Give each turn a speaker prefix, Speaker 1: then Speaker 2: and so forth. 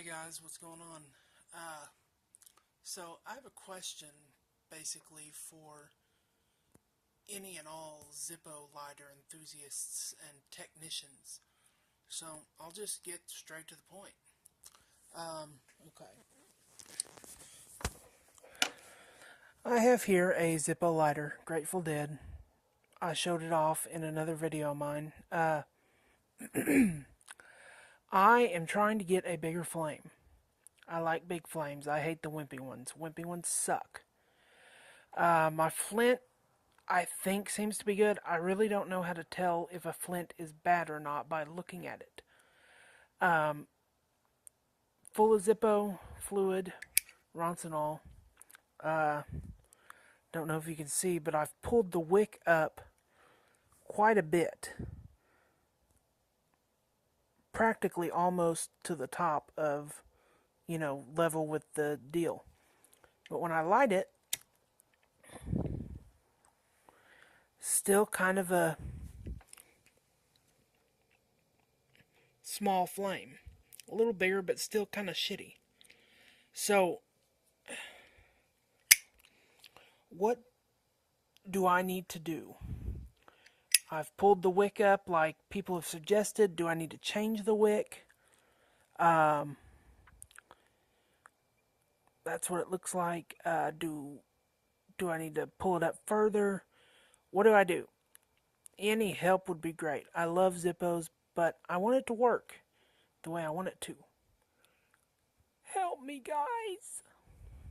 Speaker 1: Hey guys, what's going on? So I have a question basically for any and all Zippo lighter enthusiasts and technicians. So I'll just get straight to the point. Okay. I have here a Zippo lighter, Grateful Dead. I showed it off in another video of mine. I am trying to get a bigger flame. I like big flames. I hate the wimpy ones. Wimpy ones suck. My flint, I think, seems to be good. I really don't know how to tell if a flint is bad or not by looking at it. Full of Zippo fluid, Roncinol. Don't know if you can see, but I've pulled the wick up quite a bit. Practically almost to the top of, level with the deal. But when I light it, still kind of a small flame. A little bigger, but still kind of shitty. So, what do I need to do? I've pulled the wick up like people have suggested. Do I need to change the wick? That's what it looks like. Do I need to pull it up further? What do I do? Any help would be great. I love Zippos, but I want it to work the way I want it to. Help me, guys!